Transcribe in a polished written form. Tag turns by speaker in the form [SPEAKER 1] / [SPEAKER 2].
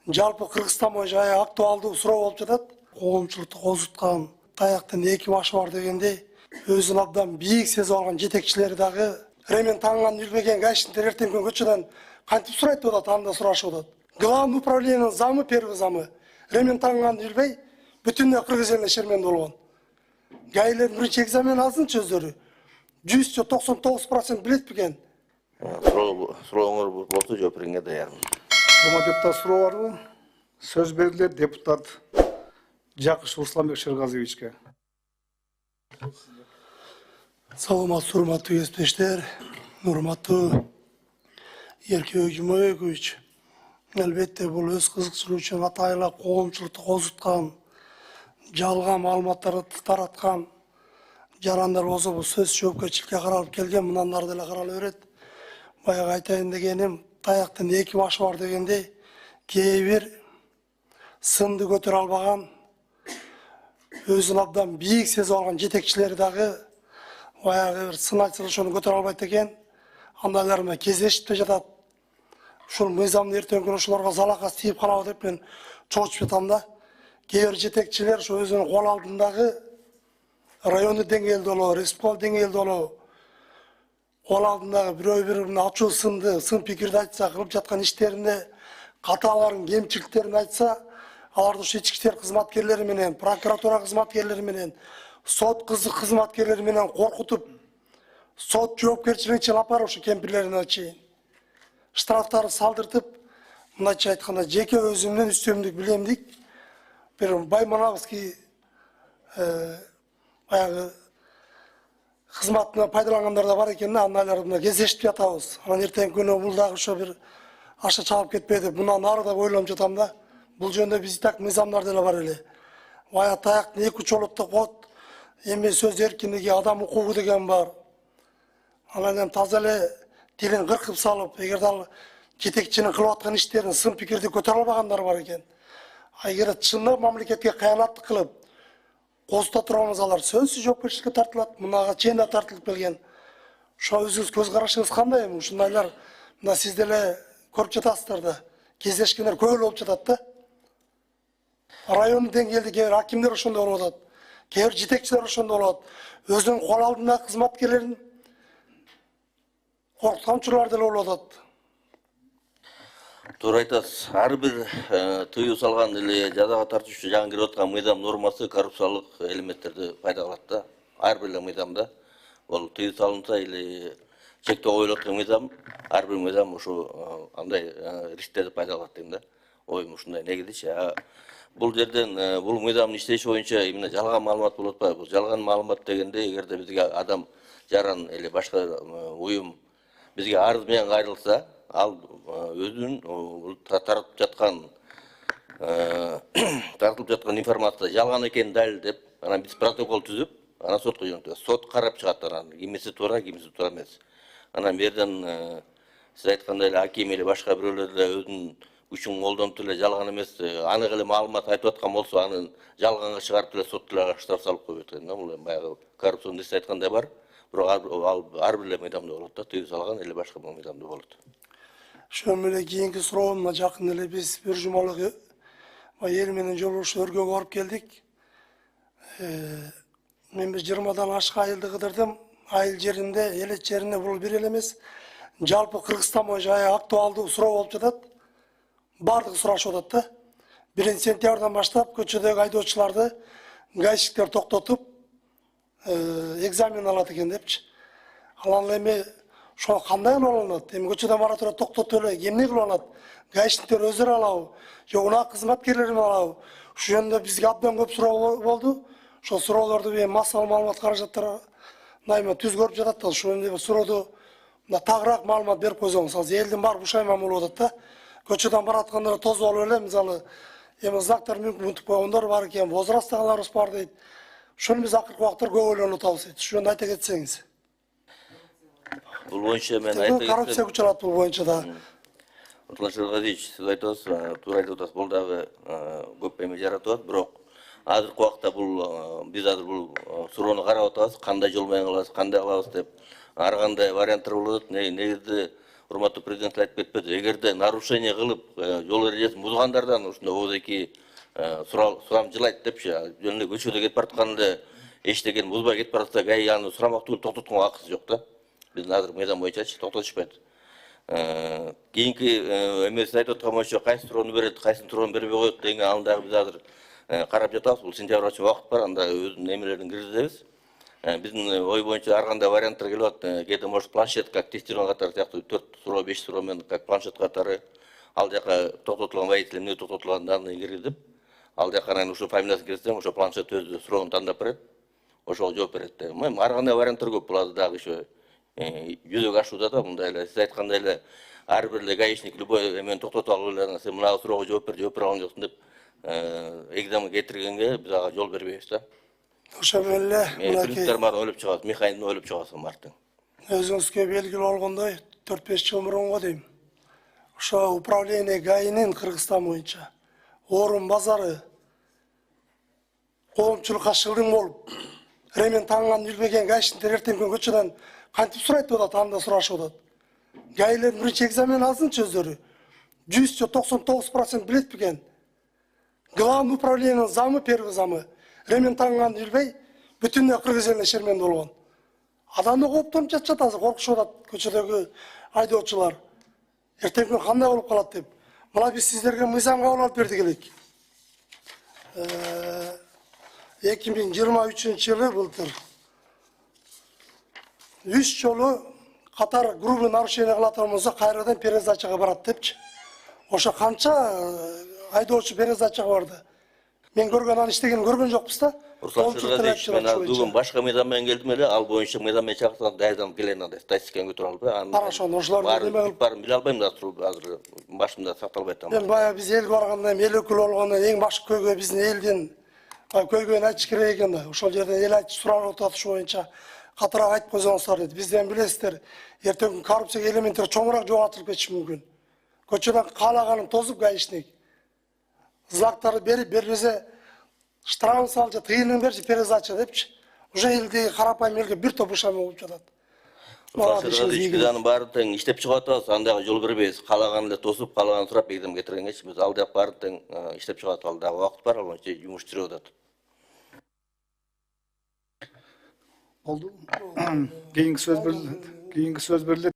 [SPEAKER 1] Жалпы Кыргызстан боюнча актуалдуу суроо болуп жатат. Коомчулукту козуткан таяктын эки башы бар дегендей, өзүн абдан бийик сезип алган жетекчилери дагы ремен таңган билбеген гайшниктер эртең күн көчөдөн кантип сурайт деп атат, анда сурашып атат. Главный управлениянын замы, первый замы ремен таңганды билбей, бүтүндөй Кыргыз элине шерменде болгон. Гайлердин биринчи экзамен алсынчы өздөрү. 199% билет бекен.
[SPEAKER 2] Сурооңор болсо жооп берүүгө даярмын.
[SPEAKER 3] Депутат суроо барбы? Сөз берилет депутат Жакышев Русланбек Шергазиевичке.
[SPEAKER 1] Саламатсызбы, урматтуу кесиптештер, урматтуу Эркебек Жумабекович. Албетте бул өз кызыкчылыгы үчүн атайла коомчулукту козуткан, жалган маалыматтарды тараткан жарандар болсо бул сөз жоопкерчиликке каралып келген, мындан ары деле карала берет. Баягы айтайын дегеним, таяктын эки башы бар дегендей, кээ бир сынды көтөрө албаган, өзүн абдан бийик сезип алган жетекчилери дагы баягы бир сын айтса ошону көтөрө албайт экен. Андайлар менен кездешип жатат. Ушул мыйзамды эртең күнү ушуларга залакас тийип калабы деп мен чогулуп жатам да. Кээ бир жетекчилер ошо өзүнүн кол алдындагы райондук деңгээлде болобу, республикалык деңгээлде болобу, кол алдындагы бирөө-бирине ачуу сынды, сын пикирди айтса, кылып жаткан иштеринде каталарын, кемчиликтерин айтса, аларды ушу ички иштер кызматкерлери менен, прокуратура кызматкерлери менен, сот кызматкерлери менен коркутуп, сот жоопкерчилигине чейин алып барып ушу кемпирлерине чейин штрафтарды салдыртып, мындайча айтканда жеке өзүмдүн үстөмдүк билемдик бир баймановский баягы кызматына пайдалангандар да бар экен да, андайлар менен кездешип жатабыз. Анан эртең күнү бул дагы ошо бир аша чалып кетпейди. Мындан ары да ойлонуп жатам да. Бул жөнүндө биз так мыйзамдар деле бар эле. Баягы таяктын эки учу болот деп коет. Эми сөз эркиндиги, адам укугу деген бар. Анан эми таза эле тилин кыркып салып, эгер да жетекчинин кылып аткан иштерин, сын пикирди көтөрө албагандар бар экен. Эгер чындап мамлекетке кыянаттык кылып, козута турган алар сөзсүз жоопкерчиликке тартылат. Мынага чейин да тартылып келген. Ошо өзүңүз көз карашыңыз кандай эми? Ушундайлар мына сиз деле көрүп жатасыздар да. Кездешкендер көп эле болуп жатат да. Райондук деңгээлде кээ бир акимдер ошондой болуп атат. Кээ бир жетекчилер ошондой болот. Өзүнүн кол алдындагы кызматкерлерин коркуткан учурлар деле болуп атат.
[SPEAKER 2] Туура айтасыз. Ар бир тыюу салган эле жазага тартуучу жаңы кирип аткан мыйзам нормасы коррупциялык элементтерди пайда кылат да. Ар бир мыйзамда бул тыюу салынса или чектөө коюлуп аткан мыйзам, ар бир мыйзам ушу андай рисктерди пайда кылат дейм да. Оюм ушундай негизичи. Бул жерден бул мыйзамдын иштеши боюнча именно жалган маалымат болуп атпайбы? Бул жалган маалымат дегенде эгерде бизге адам жаран или башка уюм бизге арыз менен кайрылса, ал өзүнүн тартылып жаткан информация жалган экенин далилдеп, анан биз протокол түзүп, анан сотко жөнөтөбүз. Сот карап чыгат анан кимиси туура, кимиси туура эмес. Анан бу жерден сиз айткандай эле аким или башка бирөөлөр деле өзүнүн күчүн колдонуп деле жалган эмес, анык эле маалымат айтып аткан болсо, аны жалганга чыгарып деле сот деле штраф салып коюп экен да. Бул баягы коррупционный ист айткандай бар. Бирок ар бир эле мыйзамда болот да, тыюу салган или башка мыйзамда болот.
[SPEAKER 1] Ошол менен кийинки суроомуна жакын эле биз бир жумалык эл менен жолугушуу өргөгө барып келдик. Мен 20дан ашык айылды кыдырдым. Айыл жеринде, элет жеринде бул бир эле эмес. Жалпы Кыргызстан боюнча актуалдуу суроо болуп жатат. Бардыгы сурашып атат да. 1-сентябрдан баштап көчөдөгү айдоочуларды гаишниктер токтотуп, экзамен алат экен депчи. Анан эми ошо кандай алынат? Эми көчөдөн бара тура токтотуп эле эмне кылып алат? Гаишниктер өздөрү алабы? Же унаа кызматкерлери алабы? Ушул жөнүндө бизге абдан көп суроо болду. Ошол суроолорду эми массалык маалымат каражаттары найма түз көрүп жатат да. Ошол эми сурооду тагыраак маалымат берип койсоңуз, элдин баары бушайман болуп атат да. Көчөдөн бараткандар тозуп алып эле, мисалы, эми знактар мүмкүн унутуп койгондор бар экен, возрасттагыларыбыз бар дейт. Ошону биз акыркы убакыттар көп ойлонуп атабыз дейт. Ушул жөнүндө айта кетсеңиз.
[SPEAKER 2] Бул боюнча мен айта кетсем,
[SPEAKER 1] коррупцияга учурат бул боюнча да.
[SPEAKER 2] Руслан Шергазиевич, сиз айтып атасыз, туура айтып атасыз, бул дагы көп эме жаратып атат, бирок азыркы убакта бул биз азыр бул суроону карап атабыз, кандай жол менен кылабыз, кандай кылабыз деп. Ар кандай варианттар болот. Негизги урматтуу президент айтып кетпеди, эгерде нарушение кылып жол эрежесин бузгандардан ушундай оозеки сурам жылайт депчи, жөн эле көчөдө кетип бараткан эле эчтекени бузбай кетип баратса, ГАИ аны сурамак түгүл, токтотконго акысы жок да. Биздин азыр мыйзам боюнчачы токтотушпайт. Кийинки эмеси айтып аткан боюнча кайсы суроону берет, кайсын суроону бербей коет деген аны дагы биз азыр карап жатабыз. Бул сентябрга чейин убакыт бар, анда өзүнүн эмелерин киргизебиз. Биздин ой боюнча ар кандай варианттар келип атат. Кээде может планшет как тестирован катары сыяктуу 4 суроо, 5 суроо менен как планшет катары ал жака токтотулган водитель эмне токтотулган данные киргизип, ал жака анан ушу фамилиясын киргизсең, ошо планшет өзү суроону тандап берет. Ошого жооп берет. Ар кандай варианттар көп. Бул азыр дагы еще жүзөгө ашууда да. Мындай эле сиз айткандай эле ар бир эле гаишник любой эмени токтотуп алып эле сен мына суроого жооп бере алган жоксуң деп экзамен кетиргенге биз ага жол бербейбиз да.
[SPEAKER 1] Ошо менен эле
[SPEAKER 2] Принциптер баарын ойлоп чыгабыз, механизмин ойлоп чыгабыз марттың.
[SPEAKER 1] өзүңүзгө белгилүү болгондой 4-5 жыл мурунга дейм. Ошо управление ГАИнин Кыргызстан боюнча орун базары коомчулукка шылдың болуп, ремен таңган билбеген гаишниктер эртең күн көчөдөн кантип сурайт атат, анда сурашып атат. ГАИлер биринчи экзамен алсынчы өздөрү. 199% билет бекен. Главный управлениенин замы, первый замы, ремен таңган билбей, бүтүндөй Кыргыз элине шерменде болгон. Адамды кооптонуп жатышат азыр, коркушуп атат көчөдөгү айдоочулар. Эртең күн кандай болуп калат деп. Мына биз сиздерге мыйзам кабыл алып бердик элек. 2023 жылы былтыр 3 жолу катар грубый нарушение кылат болсо кайрадан пересдачага барат депчи. Ошо канча айдоочу пересдачага барды. Мен көргөн аны иштеген көргөн жокпуз да.
[SPEAKER 2] Руслан Шыргазевич, мен бүгүн башка мыйзам менен келдим эле, ал боюнча мыйзам менен чакырсам даярданып келейин, андай статистиканы көтөрүп алып.
[SPEAKER 1] Хорошо, ошолорду
[SPEAKER 2] баарын биле албайм да, азыр башымда сакталбай атам.
[SPEAKER 1] Мен бая биз элге барганда, эл өкүлү болгондо эң башкы көйгөй биздин элдин көйгөйүн айтыш керек экен да. Ошол жерден эл айтып сурап атат, ушу боюнча катыраак айтып койсоңуздар дейт. Бизден билесиздер, эртең коррупция элементтер чоңураак жоготулуп кетиши мүмкүн. Көчөдөн каалаганын тозуп гаишник знактарды берип бербесе штрафын салчы, тыйынын берчи, пересдача депчи. Уже элди карапайым элге бир топ ушами болуп жатат.
[SPEAKER 2] Руслан Шыргазевич, биз анын баарын тең иштеп чыгып атабыз, андайга жол бербейбиз. Каалаган эле тосуп, каалаган сурап экзамен кетиргенчи биз ал жак баарын тең иштеп чыгып атабыз. Ал дагы убакыт бар, ал боюнча жумуш жүрүп атат.
[SPEAKER 3] Болду. Кийинки сөз берилет.